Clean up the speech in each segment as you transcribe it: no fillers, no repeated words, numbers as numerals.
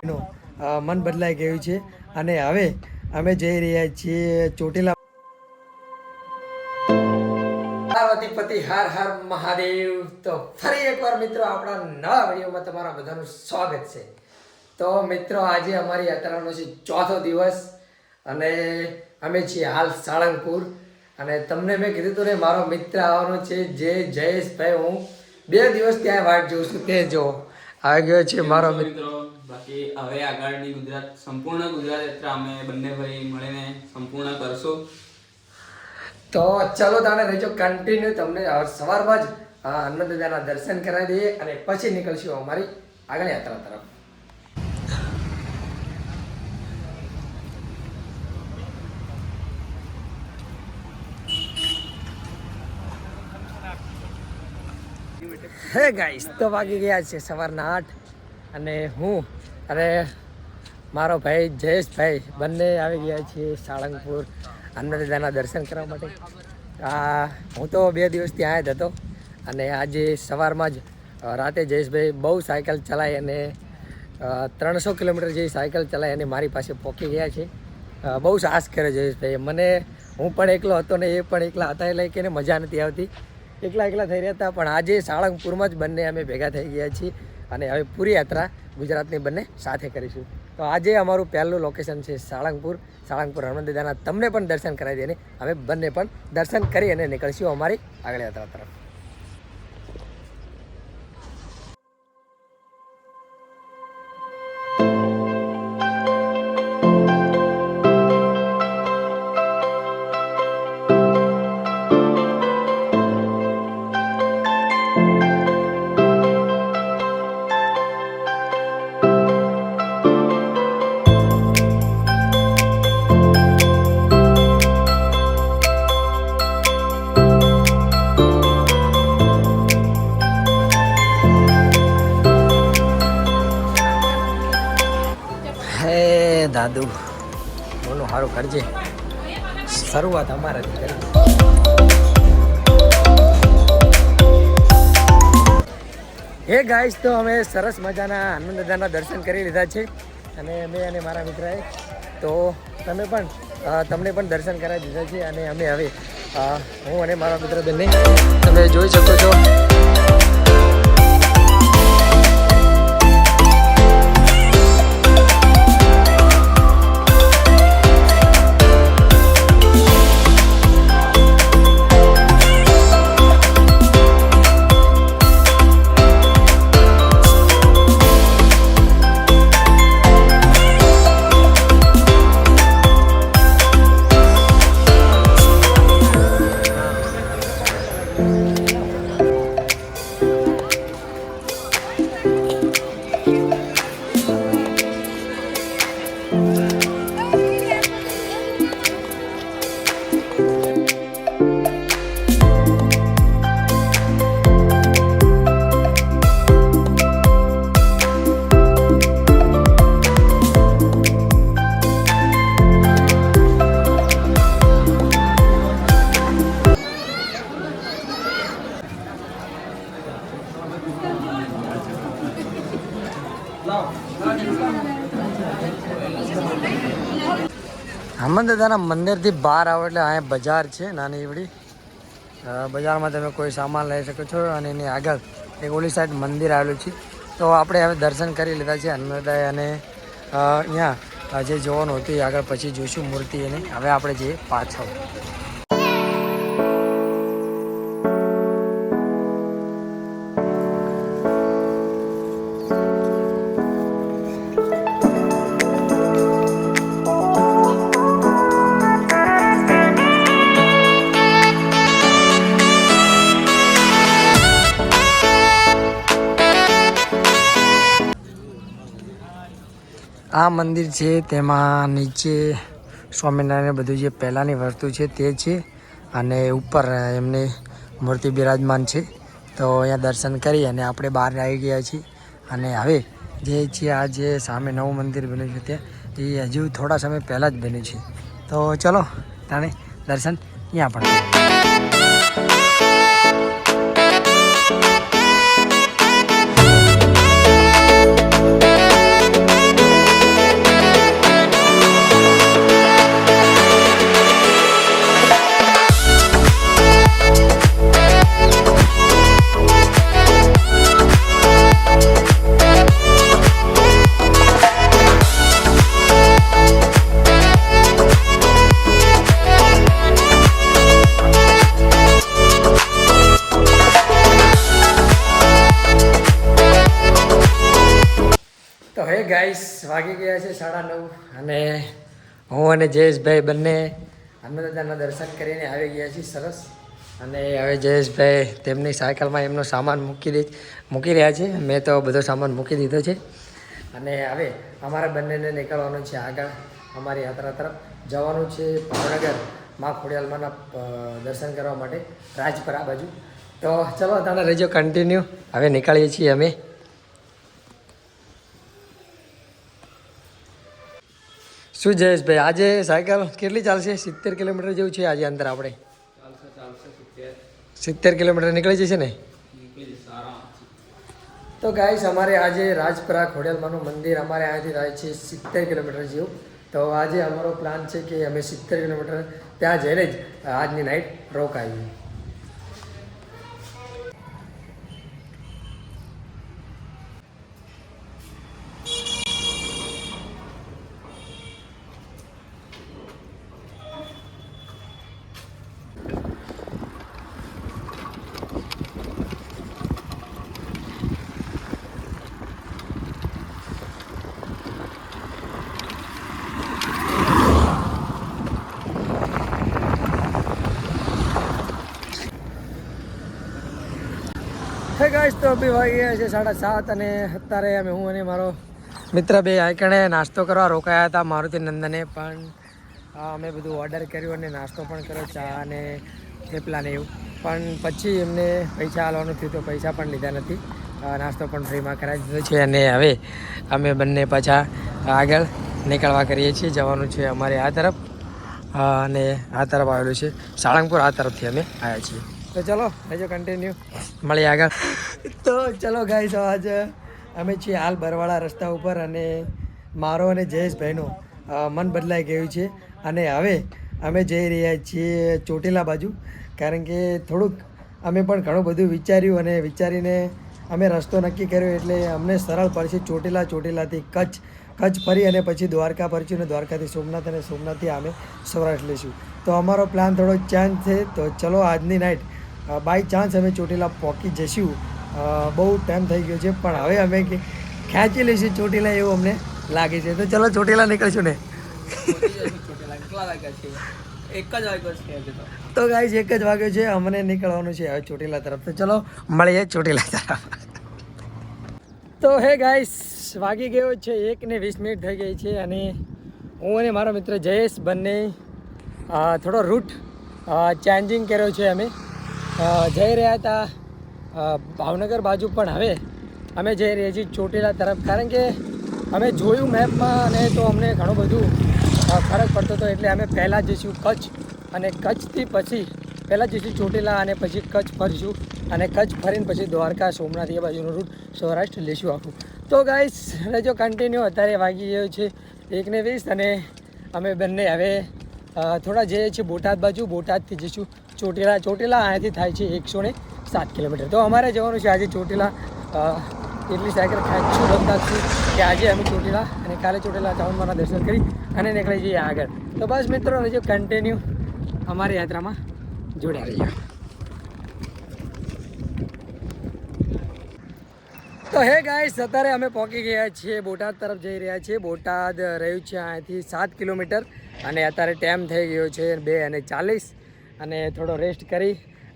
મન બદલાઈ ગયું છે અને હવે અમે જઈ રહ્યા છીએ ચોટીલા. પાર્વતીપતિ હર હર મહાદેવ. તો ફરી એકવાર મિત્રો આપણા નવા વિડીયોમાં તમારા બધાનું સ્વાગત છે. તો મિત્રો આજે અમારી યાત્રાનો છે ચોથો દિવસ અને અમે છીએ હાલ સાળંગપુર. અને તમને મેં કીધું હતું ને મારો મિત્ર આવવાનો છે જે જયેશભાઈ. હું 2 દિવસ ત્યાં વાટ જોઉં છું. તે જો આવી ગયો છે મારો મિત્ર. બાકી હવે આગળની સંપૂર્ણ ગુજરાત યાત્રા અમે બંને ભાઈ મળીને સંપૂર્ણ કરશું. તો ચાલો તાણે રહેજો કન્ટિન્યુ. તમને સવારમાં જ હનુમાન દાદાના દર્શન કરાવી દઈએ અને પછી નીકળશું અમારી આગળ યાત્રા તરફ. હે ગાઈસ, તો વાગી ગયા છે સવારના 8 અને હું અરે મારો ભાઈ જયેશભાઈ બંને આવી ગયા છીએ સાળંગપુર હનુમાન દાદાના દર્શન કરવા માટે. હું તો 2 દિવસ ત્યાં જ હતો અને આજે સવારમાં જ રાતે જયેશભાઈ બહુ સાયકલ ચલાવી અને 300 કિલોમીટર જેવી સાયકલ ચલાવી અને મારી પાસે પહોંચી ગયા છે. બહુ સાહસ કર્યો જયેશભાઈ. હું પણ એકલો હતો ને એ પણ એકલા હતા એટલે કે મજા નથી આવતી, એકલા થઈ રહ્યા હતા. પણ આજે સાળંગપુરમાં જ બંને અમે ભેગા થઈ ગયા છીએ અને હવે પૂરી યાત્રા ગુજરાતની બંને સાથે કરીશું. તો આજે અમારું પહેલું લોકેશન છે સાળંગપુર હનુમાન દાદાના. તમને પણ દર્શન કરાવી દઈએ. અમે બંને પણ દર્શન કરી અને નીકળીશું અમારી આગળ યાત્રા તરફ. દાદુ બોલો, સારું કરજે. શરૂઆત અમારાથી કરી. હે ગાઈસ, તો અમે સરસ મજાના હનુમાન દાદાના દર્શન કરી લીધા છે અને મેં અને મારા મિત્રએ. તો તમને પણ દર્શન કરાવી દીધા છે અને અમે હવે હું અને મારા મિત્ર બંને તમે જોઈ શકો છો. હનુમાન દાદાના મંદિરથી બહાર આવો એટલે અહીંયા બજાર છે નાની એવડી. બજારમાં તમે કોઈ સામાન લઈ શકો છો અને એની આગળ એક ઓલી સાઈડ મંદિર આવેલું છે. તો આપણે હવે દર્શન કરી લીધા છે હનુમાન દાદા અને અહીંયા જે જોવાનું હતું એ આગળ પછી જોઈશું મૂર્તિ એની. હવે આપણે જઈએ પાછળ. આ મંદિર છે, તેમાં નીચે સ્વામિનારાયણ બધું જે પહેલાંની વસ્તુ છે તે છે અને ઉપર એમની મૂર્તિ બિરાજમાન છે. તો અહીંયા દર્શન કરી અને આપણે બહાર આવી ગયા છીએ અને હવે જે છે આ જે સામે નવું મંદિર બન્યું છે તે એ હજુ થોડા સમય પહેલાં જ બન્યું છે. તો ચલો તાણે દર્શન અહીંયા પણ. હે ગાઈસ વાગી ગયા છે 9:30 અને હું અને જયેશભાઈ બંને હનુમાન દર્શન કરીને આવી ગયા છીએ સરસ. અને હવે જયેશભાઈ તેમની સાયકલમાં એમનો સામાન મૂકી રહ્યા છે. મેં તો બધો સામાન મૂકી દીધો છે અને હવે અમારે બંનેને નીકળવાનું છે આગળ અમારી યાત્રા તરફ. જવાનું છે ભાવનગર માં ખોડિયાલમાંના દર્શન કરવા માટે રાજપરા બાજુ. તો ચલો તમે રહેજો કન્ટિન્યુ. હવે નીકળીએ છીએ અમે. શું જયેશભાઈ આજે સાયકલ કેટલી ચાલશે? 70 કિલોમીટર જેવું છે આજે અંતર. આપણે 70 કિલોમીટર નીકળી જશે ને? તો ગાઈસ અમારે આજે રાજપરા ખોડિયાલમાંનું મંદિર અમારે અહીંયાથી થાય છે 70 કિલોમીટર જેવું. તો આજે અમારો પ્લાન છે કે અમે 70 કિલોમીટર ત્યાં જઈને જ આજની નાઇટ રોકાઈએ. હે ગાઈસ તો બી વાગી ગયા છે 7:30 અને અત્યારે હું અને મારો મિત્ર બે આઈકણે નાસ્તો કરવા રોકાયા હતા મારુતિ નંદને. પણ અમે બધું ઓર્ડર કર્યું અને નાસ્તો પણ કર્યો, ચા અને થેપલા ને એવું. પણ પછી એમને પૈસા આલવાનું થયું તો પૈસા પણ લીધા નથી. નાસ્તો પણ ફ્રીમાં કરાવી દીધો છે અને હવે અમે બંને પાછા આગળ નીકળવા કરીએ છીએ. જવાનું છે અમારે આ તરફ અને આ તરફ આવેલું છે સાળંગપુર. આ તરફથી અમે આવ્યા છીએ. તો ચલો હજુ કન્ટિન્યુ મળીએ આગળ. તો ચલો ગાઈસ આજે અમે છીએ હાલ બરવાળા રસ્તા ઉપર અને મારો અને જયેશભાઈનું મન બદલાઈ ગયું છે અને હવે અમે જઈ રહ્યા છીએ ચોટીલા બાજુ. કારણ કે થોડુંક અમે પણ ઘણું બધું વિચાર્યું અને વિચારીને અમે રસ્તો નક્કી કર્યો એટલે અમને સરળ પડશે. ચોટીલાથી કચ્છ ફરી અને પછી દ્વારકા ફરશું અને દ્વારકાથી સોમનાથ અને સોમનાથથી અમે સૌરાષ્ટ્ર લઈશું. તો અમારો પ્લાન થોડો ચેન્જ છે. તો ચલો આજની નાઇટ બાય ચાન્સ અમે ચોટીલા પહોંચી જઈશું. બહુ ટાઈમ થઈ ગયો છે પણ હવે અમે ખેંચી લઈશું ચોટીલા એવું અમને લાગે છે. તો ચલો ચોટીલા નીકળશું ને. તો ગાઈસ 1 જ વાગ્યો છે. અમને નીકળવાનું છે હવે ચોટીલા તરફ. તો ચલો મળીએ ચોટીલા તરફ. તો હે ગાઈસ વાગી ગયો છે 1:20 થઈ ગઈ છે અને હું અને મારો મિત્ર જયેશ બંને થોડો રૂટ ચેન્જિંગ કર્યો છે. અમે જઈ રહ્યા હતા ભાવનગર બાજુ પણ હવે અમે જઈ રહ્યા છીએ ચોટીલા તરફ. કારણ કે અમે જોયું મેપમાં અને તો અમને ઘણું બધું ફરક પડતો હતો એટલે અમે પહેલાં જઈશું કચ્છ અને કચ્છથી પછી પહેલાં જઈશું ચોટીલા અને પછી કચ્છ ફરીશું અને કચ્છ ફરીને પછી દ્વારકા સોમનાથ એ બાજુનો રૂટ સૌરાષ્ટ્ર લઈશું આખું. તો ગાઈસ રહેજો કન્ટિન્યુ. અત્યારે વાગી ગયો છે 1:20 અને અમે બંને હવે થોડા જઈએ છીએ બોટાદ બાજુ. બોટાદથી જઈશું ચોટીલા અહીંયાથી થાય છે 107 કિલોમીટર. તો અમારે જવાનું છે આજે ચોટીલા. એટલી સાયકલ ખેંચશું રમતાશું કે આજે અમે ચોટીલા અને કાલે ચોટીલા ચામુંડમાના દર્શન કરી અને નીકળી જઈએ આગળ. તો બસ મિત્રો રહેજો કન્ટિન્યુ અમારી યાત્રામાં જોડ્યા રહીએ. તો હે ગાઈસ અત્યારે અમે પહોંચી ગયા છીએ બોટાદ તરફ જઈ રહ્યા છીએ. બોટાદ રહ્યું છે અહીંયાથી 7 કિલોમીટર અને અત્યારે ટાઈમ થઈ ગયો છે 2:40 અને થોડો રેસ્ટ કરી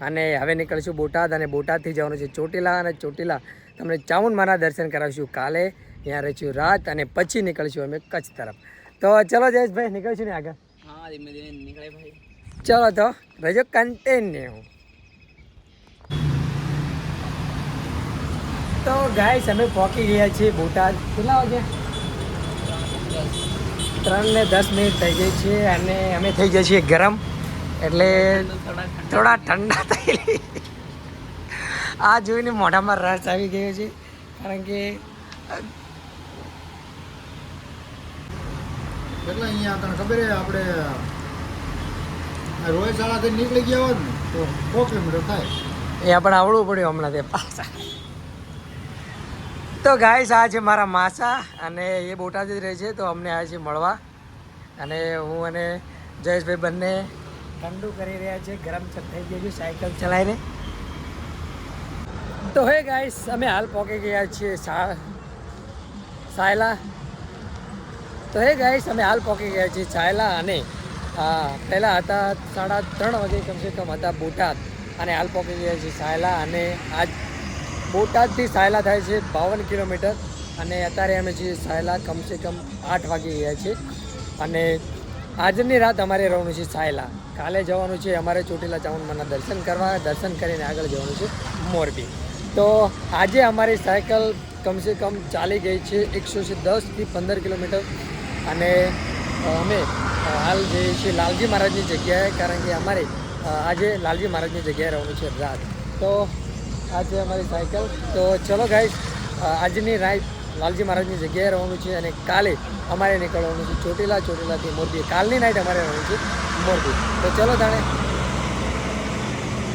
અને હવે નીકળીશું બોટાદ અને બોટાદથી જવાનું છે ચોટીલા અને ચોટીલા તમને ચામુંડમાના દર્શન કરાવીશું. કાલે ત્યાં રહીશું રાત અને પછી નીકળીશું અમે કચ્છ તરફ. તો ચલો જયેશભાઈ નીકળીશું ને આગળ. હા ધીમે ધીમે નીકળે ભાઈ. ચલો તો રહેજો કન્ટિન્યુ. તો ગાઈસ અમે પહોંચી ગયા છીએ બોટાદ. કેટલા વાગ્યા? 3:10 થઈ ગઈ છે અને અમે થઈ ગયા છીએ ગરમ એટલે થોડા ઠંડા થઈ. આ જોઈને મોઢામાં રસ આવી ગયો છે કારણ કે એટલે અહીંયા તને ખબર છે આપણે રોજ શાળાથી નીકળી ગયા હોત ને તો 100 કિલોમીટર થાય. એ આપણે આવડવું પડ્યું હમણાં તે પાછા. તો ગાઈસ આ છે મારા માસા અને એ બોટાદ જ રહે છે. તો અમને આવે છે મળવા અને હું અને જયેશભાઈ બંને ઠંડુ કરી રહ્યા છે. ગરમ થઈ ગયું છે સાયકલ ચલાવીને. તો હે ગાઈસ અમે હાલ પહોંચી ગયા છીએ સાયલા. તો હે ગાઈસ અમે હાલ પહોંચી ગયા છીએ સાયલા અને પહેલાં હતા 3:30 વાગે કમસે કમ હતા બોટાદ અને હાલ પહોંચી ગયા છીએ સાયલા અને આજ બોટાદથી સાયલા થાય છે 52 કિલોમીટર અને અત્યારે અમે છીએ સાયલા કમસે કમ 8 વાગી ગયા છીએ અને આજની રાત અમારે રહેવાનું છે સાયલા. કાલે જવાનું છે અમારે ચોટીલા ચામુંડમાના દર્શન કરવા, દર્શન કરીને આગળ જવાનું છે મોરબી. તો આજે અમારી સાયકલ કમસે કમ ચાલી ગઈ છે 110થી 15 કિલોમીટર અને અમે હાલ જઈએ છીએ લાલજી મહારાજની જગ્યાએ, કારણ કે અમારે આજે લાલજી મહારાજની જગ્યાએ રહેવાનું છે રાત. તો આ છે અમારી સાયકલ. તો ચલો ગાઈસ, આજની રાત લાલજી મહારાજની જગ્યાએ રહેવાનું છે અને કાલે અમારે નીકળવાનું છે ચોટીલાથી મોરબી. કાલની નાઇટ અમારે રહેવાનું છે મોરબી. તો ચલો તાણે